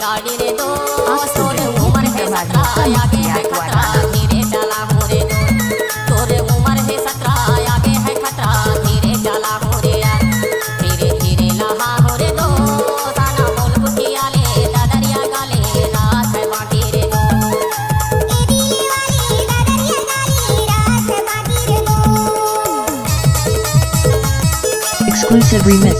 गाड़ी रे दो आप सुन तोरे रहे हैं उम्र है इंद्रवाद 17 आगे है मुफ्ती खतरा द्वारा। धीरे चला हो रे दो तोरे उम्र है 17 आगे है खतरा धीरे चला हो रे यार धीरे धीरे लहा हो रे दो ताना बोल बुटिया ले दादरिया गाले रात है बाटी रे दो ए दिली वाली दादरिया गाली रात है बाटी रे दो Exclusive remix.